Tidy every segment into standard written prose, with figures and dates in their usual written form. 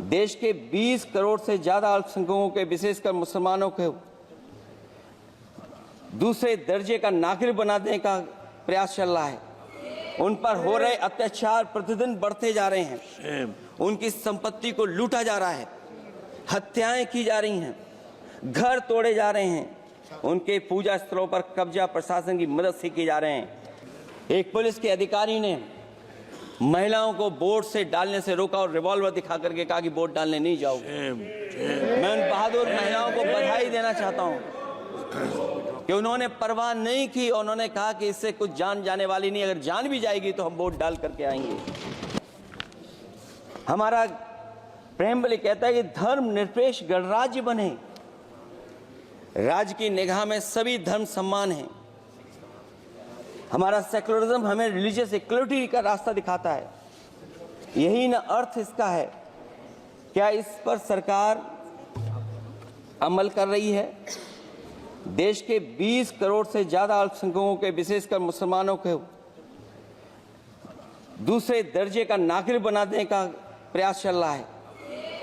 देश के 20 करोड़ से ज्यादा अल्पसंख्यकों के, विशेषकर मुसलमानों को दूसरे दर्जे का नागरिक बना देने का प्रयास चल रहा है। उन पर हो रहे अत्याचार प्रतिदिन बढ़ते जा रहे हैं। उनकी संपत्ति को लूटा जा रहा है, हत्याएं की जा रही हैं, घर तोड़े जा रहे हैं, उनके पूजा स्थलों पर कब्जा प्रशासन की मदद से किए जा रहे हैं। एक पुलिस के अधिकारी ने महिलाओं को वोट से डालने से रोका और रिवॉल्वर दिखा करके कहा कि वोट डालने नहीं जाओगे। मैं उन बहादुर महिलाओं को बधाई देना चाहता हूं कि उन्होंने परवाह नहीं की। उन्होंने कहा कि इससे कुछ जान जाने वाली नहीं, अगर जान भी जाएगी तो हम वोट डाल करके आएंगे। हमारा प्रेमबली कहता है कि धर्म निरपेक्ष गणराज्य बने, राज्य की निगाह में सभी धर्म समान हैं। हमारा सेकुलरिज्म हमें रिलीजियस इक्वलिटी का रास्ता दिखाता है। यही ना अर्थ इसका है। क्या इस पर सरकार अमल कर रही है? देश के 20 करोड़ से ज्यादा अल्पसंख्यकों के, विशेषकर मुसलमानों को दूसरे दर्जे का नागरिक बना देने का प्रयास चल रहा है।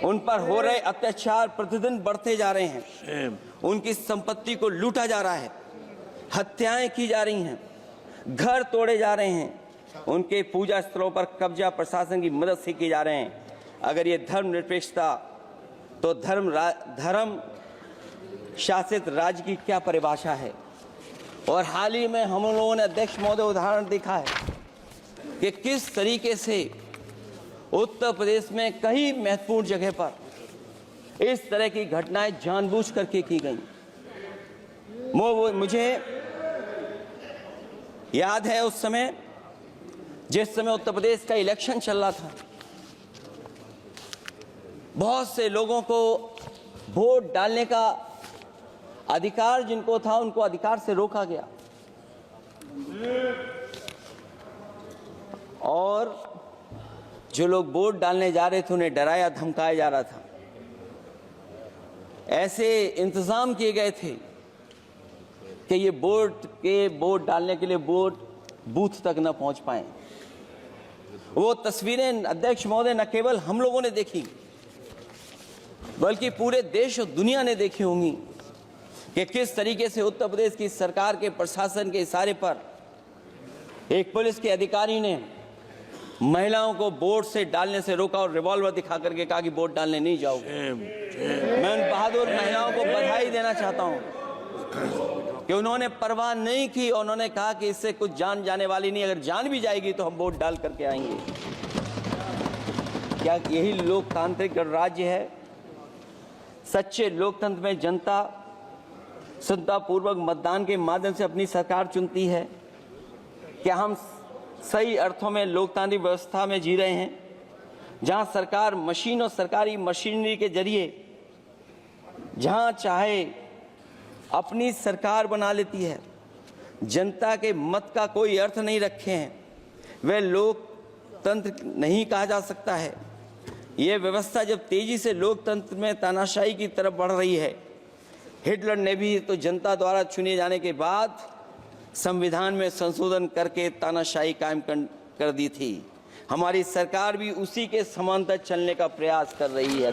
उन पर हो रहे अत्याचार प्रतिदिन बढ़ते जा रहे हैं। उनकी संपत्ति को लूटा जा रहा है, हत्याएं की जा रही हैं, घर तोड़े जा रहे हैं, उनके पूजा स्थलों पर कब्जा प्रशासन की मदद से किए जा रहे हैं। अगर ये धर्मनिरपेक्षता, तो धर्म शासित राज्य की क्या परिभाषा है? और हाल ही में हम लोगों ने अध्यक्ष महोदय उदाहरण देखा है कि किस तरीके से उत्तर प्रदेश में कई महत्वपूर्ण जगह पर इस तरह की घटनाएं जानबूझ करके की गई। मुझे याद है उस समय, जिस समय उत्तर प्रदेश का इलेक्शन चल रहा था, बहुत से लोगों को वोट डालने का अधिकार जिनको था, उनको अधिकार से रोका गया और जो लोग वोट डालने जा रहे थे उन्हें डराया धमकाया जा रहा था। ऐसे इंतजाम किए गए थे कि ये वोट डालने के लिए वोट बूथ तक न पहुंच पाए। वो तस्वीरें अध्यक्ष महोदय न केवल हम लोगों ने देखी, बल्कि पूरे देश और दुनिया ने देखी होंगी कि किस तरीके से उत्तर प्रदेश की सरकार के प्रशासन के इशारे पर एक पुलिस के अधिकारी ने महिलाओं को वोट से डालने से रोका और रिवॉल्वर दिखा करके कहा कि वोट डालने नहीं जाओगे। मैं उन बहादुर महिलाओं को बधाई देना चाहता हूं कि उन्होंने परवाह नहीं की। उन्होंने कहा कि इससे कुछ जान जाने वाली नहीं, अगर जान भी जाएगी तो हम वोट डाल करके आएंगे। क्या यही लोकतांत्रिक गणराज्य है? सच्चे लोकतंत्र में जनता श्रद्धापूर्वक मतदान के माध्यम से अपनी सरकार चुनती है। क्या हम सही अर्थों में लोकतांत्रिक व्यवस्था में जी रहे हैं, जहां सरकार मशीन और सरकारी मशीनरी के जरिए जहां चाहे अपनी सरकार बना लेती है, जनता के मत का कोई अर्थ नहीं रखे हैं, वह लोकतंत्र नहीं कहा जा सकता है। यह व्यवस्था जब तेजी से लोकतंत्र में तानाशाही की तरफ बढ़ रही है, हिटलर ने भी तो जनता द्वारा चुने जाने के बाद संविधान में संशोधन करके तानाशाही कायम कर दी थी। हमारी सरकार भी उसी के समांतर चलने का प्रयास कर रही है।